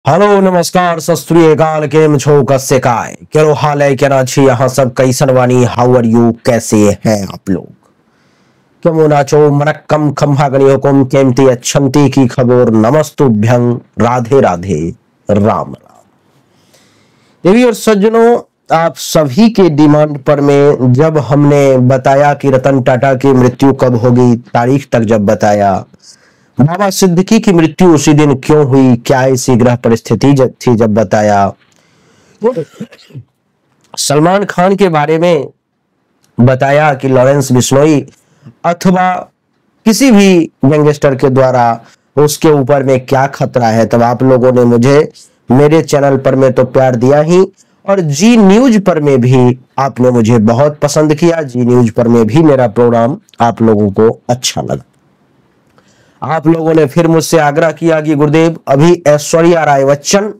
Hello नमस्कार सत श्री अकाल। केम छो कस्से काय केरो हाल है केना छी यहाँ सब कैसन वानी हाउ आर यू कैसे हैं आप लोग केमो नाचो मनक्कम खम्भा गणियोकम केमती अच्छंती की खबर नमस्तुभ्यं राधे राधे राम राम। देवी और सज्जनों, आप सभी के डिमांड पर में जब हमने बताया कि रतन टाटा की मृत्यु कब होगी, तारीख तक जब बताया, बाबा सिद्दीकी की मृत्यु उसी दिन क्यों हुई, क्या ऐसी ग्रह परिस्थिति थी जब बताया, सलमान खान के बारे में बताया कि लॉरेंस बिश्नोई अथवा किसी भी गैंगस्टर के द्वारा उसके ऊपर में क्या खतरा है, तब आप लोगों ने मुझे मेरे चैनल पर में तो प्यार दिया ही, और जी न्यूज पर में भी आपने मुझे बहुत पसंद किया। जी न्यूज पर में भी मेरा प्रोग्राम आप लोगों को अच्छा लगा। आप लोगों ने फिर मुझसे आग्रह किया कि गुरुदेव अभी ऐश्वर्या राय बच्चन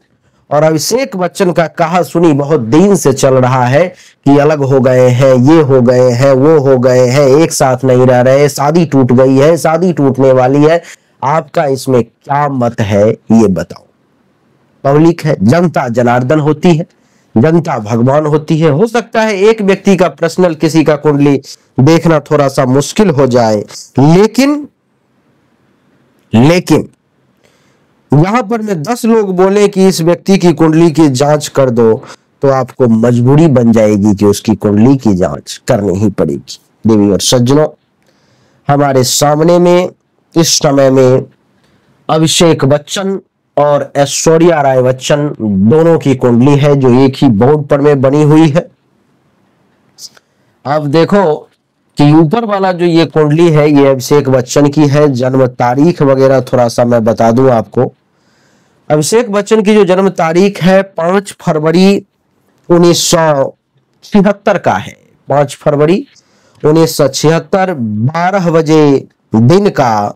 और अभिषेक बच्चन का कहा सुनी बहुत दिन से चल रहा है कि अलग हो गए हैं, ये हो गए हैं, वो हो गए हैं, एक साथ नहीं रह रहे, शादी टूट गई है, शादी टूटने वाली है, आपका इसमें क्या मत है ये बताओ। पब्लिक है, जनता जनार्दन होती है, जनता भगवान होती है। हो सकता है एक व्यक्ति का पर्सनल किसी का कुंडली देखना थोड़ा सा मुश्किल हो जाए, लेकिन यहां पर में 10 लोग बोले कि इस व्यक्ति की कुंडली की जांच कर दो, तो आपको मजबूरी बन जाएगी कि उसकी कुंडली की जांच करनी ही पड़ेगी। देवी और सज्जनों, हमारे सामने में इस समय में अभिषेक बच्चन और ऐश्वर्या राय बच्चन दोनों की कुंडली है जो एक ही बोर्ड पर में बनी हुई है। अब देखो कि ऊपर वाला जो ये कुंडली है ये अभिषेक बच्चन की है। जन्म तारीख वगैरह थोड़ा सा मैं बता दूं आपको। अभिषेक बच्चन की जो जन्म तारीख है 5 फरवरी 1976 का है। 5 फरवरी 1976 12 बजे दिन का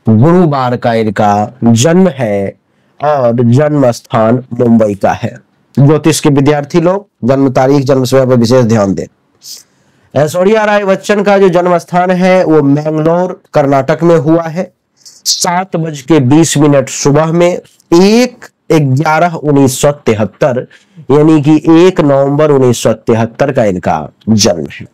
गुरुवार का इनका जन्म है और जन्म स्थान मुंबई का है। ज्योतिष के विद्यार्थी लोग जन्म तारीख जन्म समय पर विशेष ध्यान दें। ऐश्वर्या राय बच्चन का जो जन्म स्थान है वो मैंगलोर कर्नाटक में हुआ है। 7:20 सुबह में 1/11/1973 यानी कि 1 नवंबर 1973 का इनका जन्म है।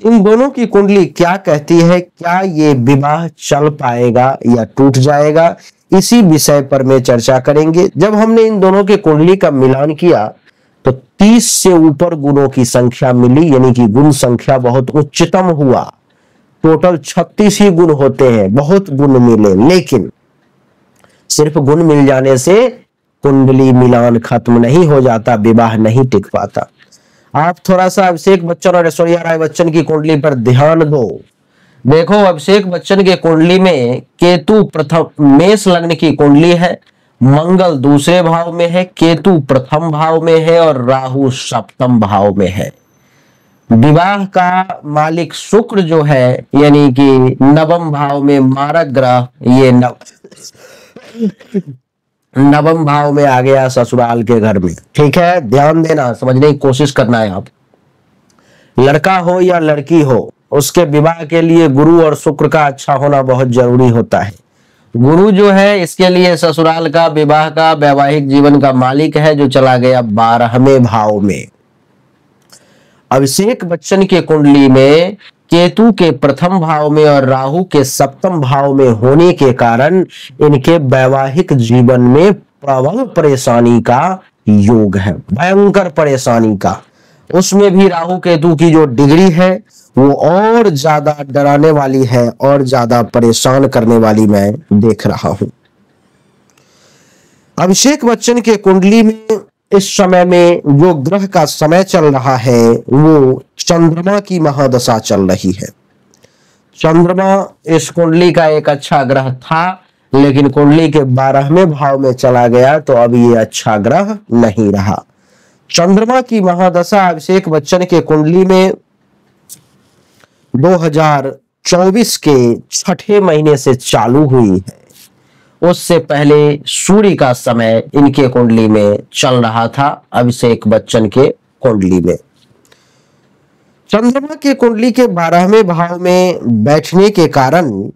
इन दोनों की कुंडली क्या कहती है, क्या ये विवाह चल पाएगा या टूट जाएगा, इसी विषय पर में चर्चा करेंगे। जब हमने इन दोनों के कुंडली का मिलान किया तो 30 से ऊपर गुणों की संख्या मिली, यानी कि गुण संख्या बहुत उच्चतम हुआ। टोटल 36 ही गुण होते हैं, बहुत गुण मिले, लेकिन सिर्फ गुण मिल जाने से कुंडली मिलान खत्म नहीं हो जाता, विवाह नहीं टिक पाता। आप थोड़ा सा अभिषेक बच्चन और ऐश्वर्या राय बच्चन की कुंडली पर ध्यान दो। देखो अभिषेक बच्चन के कुंडली में केतु प्रथम मेष लग्न की कुंडली है, मंगल दूसरे भाव में है, केतु प्रथम भाव में है और राहु सप्तम भाव में है। विवाह का मालिक शुक्र जो है यानी कि नवम भाव में मारक ग्रह, ये नवम भाव में आ गया ससुराल के घर में। ठीक है, ध्यान देना, समझने की कोशिश करना है। आप लड़का हो या लड़की हो, उसके विवाह के लिए गुरु और शुक्र का अच्छा होना बहुत जरूरी होता है। गुरु जो है इसके लिए ससुराल का, विवाह का, वैवाहिक जीवन का मालिक है, जो चला गया 12वें भाव में। अभिषेक बच्चन के कुंडली में केतु के प्रथम भाव में और राहु के सप्तम भाव में होने के कारण इनके वैवाहिक जीवन में प्रबल परेशानी का योग है, भयंकर परेशानी का। उसमें भी राहु केतु की जो डिग्री है वो और ज्यादा डराने वाली है और ज्यादा परेशान करने वाली मैं देख रहा हूं। अभिषेक बच्चन के कुंडली में इस समय में जो ग्रह का समय चल रहा है वो चंद्रमा की महादशा चल रही है। चंद्रमा इस कुंडली का एक अच्छा ग्रह था, लेकिन कुंडली के 12वें भाव में चला गया तो अब ये अच्छा ग्रह नहीं रहा। चंद्रमा की महादशा अभिषेक बच्चन के कुंडली में 2024 के 6ठे महीने से चालू हुई है। उससे पहले सूर्य का समय इनके कुंडली में चल रहा था। अभिषेक बच्चन के कुंडली में चंद्रमा के कुंडली के 12वें भाव में बैठने के कारण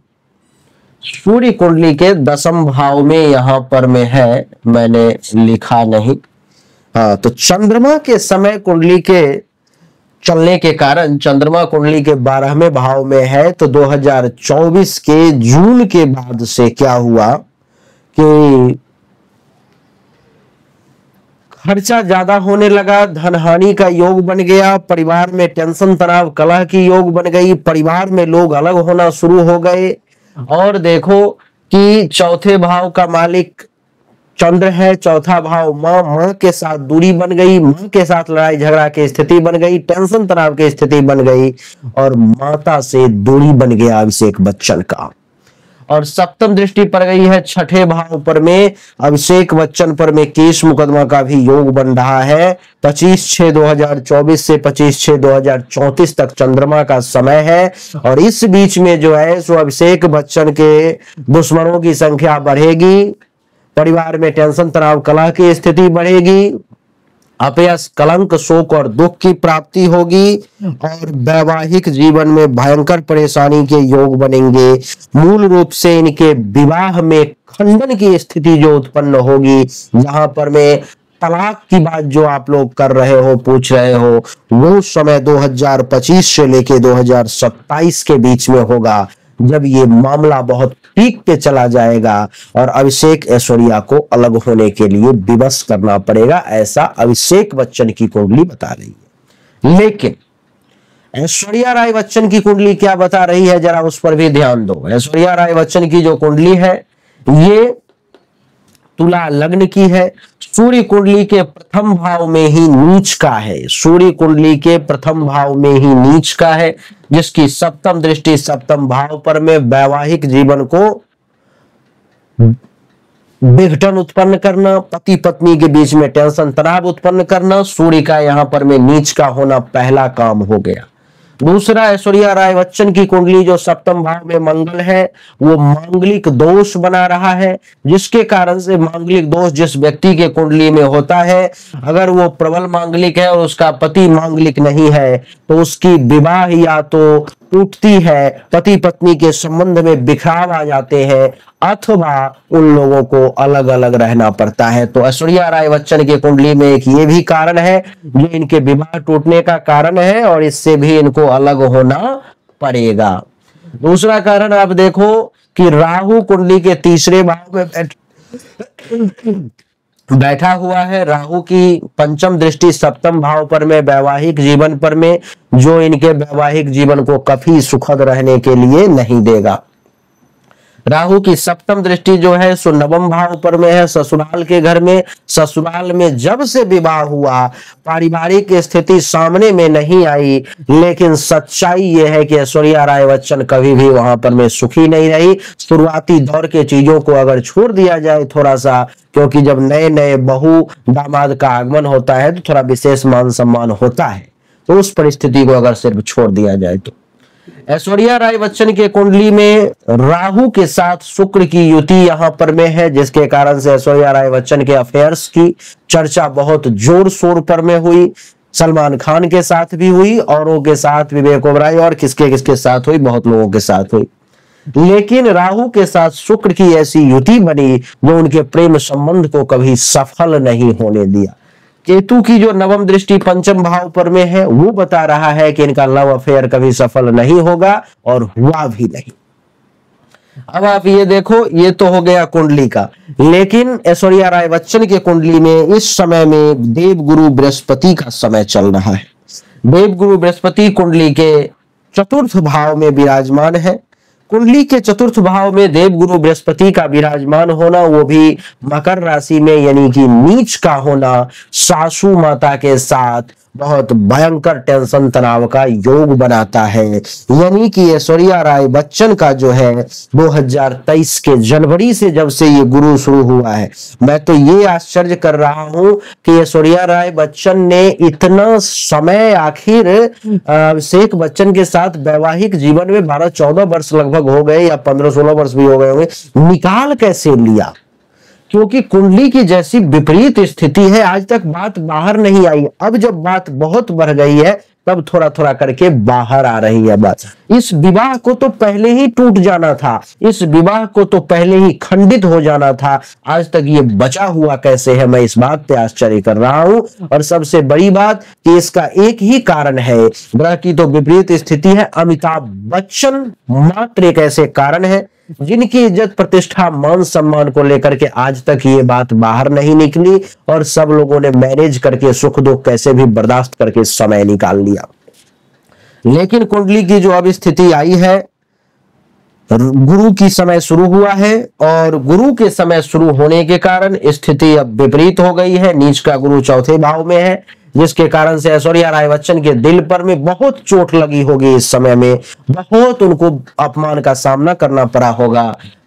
सूर्य कुंडली के 10वें भाव में यहां पर में है, मैंने लिखा नहीं। हाँ, तो चंद्रमा के समय कुंडली के चलने के कारण चंद्रमा कुंडली के 12वें भाव में है। तो 2024 के जून के बाद से क्या हुआ कि खर्चा ज्यादा होने लगा, धन हानि का योग बन गया, परिवार में टेंशन तनाव कलह की योग बन गई, परिवार में लोग अलग होना शुरू हो गए। और देखो कि चौथे भाव का मालिक चंद्र है, चौथा भाव माँ के साथ दूरी बन गई, माँ के साथ लड़ाई झगड़ा की स्थिति बन गई, टेंशन तनाव की स्थिति बन गई और माता से दूरी बन गया अभिषेक बच्चन का। और सप्तम दृष्टि पड़ गई है छठे भाव पर में, अभिषेक बच्चन पर में केस मुकदमा का भी योग बन रहा है। 25/6/2024 से 25/6/2034 तक चंद्रमा का समय है। और इस बीच में जो है सो अभिषेक बच्चन के दुश्मनों की संख्या बढ़ेगी, परिवार में टेंशन तनाव कलह की स्थिति बढ़ेगी, अपयश कलंक शोक और दुख की प्राप्ति होगी और वैवाहिक जीवन में भयंकर परेशानी के योग बनेंगे। मूल रूप से इनके विवाह में खंडन की स्थिति जो उत्पन्न होगी, जहां पर में तलाक की बात जो आप लोग कर रहे हो, पूछ रहे हो, वो समय 2025 से लेके 2027 के बीच में होगा, जब ये मामला बहुत पीक पे चला जाएगा और अभिषेक ऐश्वर्या को अलग होने के लिए विवश करना पड़ेगा, ऐसा अभिषेक बच्चन की कुंडली बता रही है। लेकिन ऐश्वर्या राय बच्चन की कुंडली क्या बता रही है, जरा उस पर भी ध्यान दो। ऐश्वर्या राय बच्चन की जो कुंडली है ये तुला लग्न की है, सूर्य कुंडली के प्रथम भाव में ही नीच का है, सूर्य कुंडली के प्रथम भाव में ही नीच का है, जिसकी सप्तम दृष्टि सप्तम भाव पर में वैवाहिक जीवन को विघटन उत्पन्न करना, पति पत्नी के बीच में टेंशन तनाव उत्पन्न करना, सूर्य का यहां पर में नीच का होना पहला काम हो गया। दूसरा, ऐश्वर्या राय बच्चन की कुंडली जो सप्तम भाव में मंगल है, वो मांगलिक दोष बना रहा है, जिसके कारण से मांगलिक दोष जिस व्यक्ति के कुंडली में होता है, अगर वो प्रबल मांगलिक है और उसका पति मांगलिक नहीं है, तो उसकी विवाह या तो टूटती है, पति पत्नी के संबंध में बिखराव आ जाते हैं, अथवा उन लोगों को अलग अलग रहना पड़ता है। तो ऐश्वर्या राय बच्चन की कुंडली में एक ये भी कारण है जो इनके विवाह टूटने का कारण है और इससे भी इनको अलग होना पड़ेगा। दूसरा कारण आप देखो कि राहु कुंडली के तीसरे भाव में बैठा हुआ है, राहु की पंचम दृष्टि सप्तम भाव पर में वैवाहिक जीवन पर में, जो इनके वैवाहिक जीवन को काफी सुखद रहने के लिए नहीं देगा। राहु की सप्तम दृष्टि जो है सो नवम भाव पर में है, ससुराल के घर में। ससुराल में जब से विवाह हुआ पारिवारिक स्थिति सामने में नहीं आई, लेकिन सच्चाई यह है कि ऐश्वर्या राय बच्चन कभी भी वहां पर में सुखी नहीं रही। शुरुआती दौर के चीजों को अगर छोड़ दिया जाए थोड़ा सा, क्योंकि जब नए नए बहू दामाद का आगमन होता है तो थोड़ा विशेष मान सम्मान होता है, तो उस परिस्थिति को अगर सिर्फ छोड़ दिया जाए तो। ऐश्वर्या राय बच्चन के कुंडली में राहु के साथ शुक्र की युति यहां पर में है, जिसके कारण से ऐश्वर्या राय बच्चन के अफेयर्स की चर्चा बहुत जोर शोर पर में हुई। सलमान खान के साथ भी हुई, औरों के साथ, विवेक ओबराय और किसके किसके साथ हुई, बहुत लोगों के साथ हुई। लेकिन राहु के साथ शुक्र की ऐसी युति बनी जो उनके प्रेम संबंध को कभी सफल नहीं होने दिया। केतु की जो नवम दृष्टि पंचम भाव पर में है, वो बता रहा है कि इनका लव अफेयर कभी सफल नहीं होगा और हुआ भी नहीं। अब आप ये देखो, ये तो हो गया कुंडली का, लेकिन ऐश्वर्या राय बच्चन के कुंडली में इस समय में देवगुरु बृहस्पति का समय चल रहा है। देवगुरु बृहस्पति कुंडली के चतुर्थ भाव में विराजमान है। कुंडली के चतुर्थ भाव में देवगुरु बृहस्पति का विराजमान होना, वो भी मकर राशि में, यानी कि नीच का होना, सासू माता के साथ बहुत भयंकर टेंशन तनाव का योग बनाता है। यानी कि ऐश्वर्या राय बच्चन का जो है 2023 के जनवरी से जब से ये गुरु शुरू हुआ है, मैं तो ये आश्चर्य कर रहा हूं कि ऐश्वर्या राय बच्चन ने इतना समय आखिर अभिषेक बच्चन के साथ वैवाहिक जीवन में 12-14 वर्ष लगभग हो गए या 15-16 वर्ष भी हो गए होंगे, निकाल कैसे लिया? क्योंकि कुंडली की जैसी विपरीत स्थिति है, आज तक बात बाहर नहीं आई। अब जब बात बहुत बढ़ गई है, तब थोड़ा थोड़ा करके बाहर आ रही है बात। इस विवाह को तो पहले ही टूट जाना था, इस विवाह को तो पहले ही खंडित हो जाना था, आज तक ये बचा हुआ कैसे है, मैं इस बात पे आश्चर्य कर रहा हूं। और सबसे बड़ी बात कि इसका एक ही कारण है, ग्रह की तो विपरीत स्थिति है, अमिताभ बच्चन मात्र एक ऐसे कारण है जिनकी इज्जत प्रतिष्ठा मान सम्मान को लेकर के आज तक ये बात बाहर नहीं निकली, और सब लोगों ने मैनेज करके सुख दुख कैसे भी बर्दाश्त करके समय निकाल लिया। लेकिन कुंडली की जो अब स्थिति आई है, गुरु की समय शुरू हुआ है, और गुरु के समय शुरू होने के कारण स्थिति अब विपरीत हो गई है। नीच का गुरु चौथे भाव में है, जिसके कारण से ऐश्वर्या राय बच्चन के दिल पर में बहुत चोट लगी होगी, इस समय में बहुत उनको अपमान का सामना करना पड़ा होगा।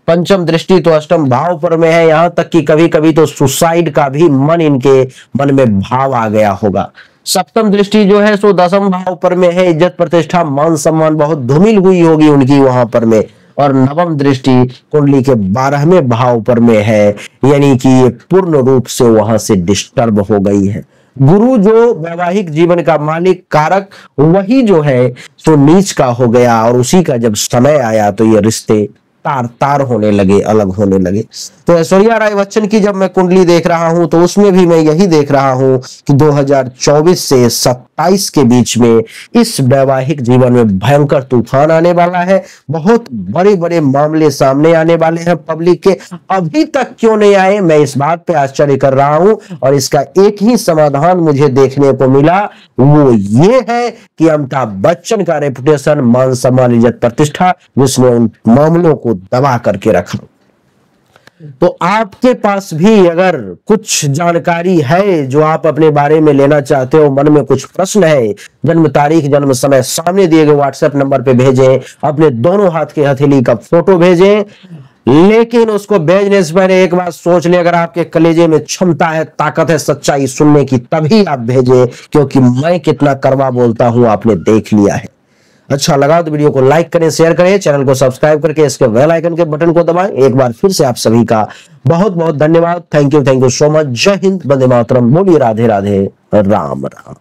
पंचम दृष्टि तो अष्टम भाव पर में है, यहां तक कि कभी कभी तो सुसाइड का भी मन इनके मन में भाव आ गया होगा। सप्तम दृष्टि जो है सो दसम भाव पर में है, इज्जत प्रतिष्ठा मान सम्मान बहुत धूमिल हुई होगी उनकी वहां पर में। और नवम दृष्टि कुंडली के 12वें भाव पर में है, यानी कि ये पूर्ण रूप से वहां से डिस्टर्ब हो गई है। गुरु जो वैवाहिक जीवन का मालिक कारक, वही जो है सो नीच का हो गया, और उसी का जब समय आया तो ये रिश्ते तार तार होने लगे, अलग होने लगे। तो ऐश्वर्या राय बच्चन की जब मैं कुंडली देख रहा हूं तो उसमें भी मैं यही देख रहा हूं कि 2024 से 27 के बीच में इस वैवाहिक जीवन में भयंकर तूफान आने वाला है, बहुत बड़े बड़े मामले सामने आने वाले हैं पब्लिक के। अभी तक क्यों नहीं आए, मैं इस बात पे आश्चर्य कर रहा हूं, और इसका एक ही समाधान मुझे देखने को मिला, वो ये है कि अमिताभ बच्चन का रेपुटेशन, मान सम्मान, इज्जत प्रतिष्ठा, जिसने उन मामलों को दबा करके रखा। तो आपके पास भी अगर कुछ जानकारी है जो आप अपने बारे में लेना चाहते हो, मन में कुछ प्रश्न है, जन्म तारीख जन्म समय सामने दिए गए व्हाट्सएप नंबर पे भेजें, अपने दोनों हाथ की हथेली का फोटो भेजें। लेकिन उसको भेजने से पहले एक बात सोच ले, अगर आपके कलेजे में क्षमता है, ताकत है सच्चाई सुनने की, तभी आप भेजें, क्योंकि मैं कितना कड़वा बोलता हूं आपने देख लिया है। अच्छा लगा तो वीडियो को लाइक करें, शेयर करें, चैनल को सब्सक्राइब करके इसके बेल आइकन के बटन को दबाएं। एक बार फिर से आप सभी का बहुत बहुत धन्यवाद। Thank you so much. जय हिंद, वंदे मातरम, बोलिए राधे राधे, राम राम।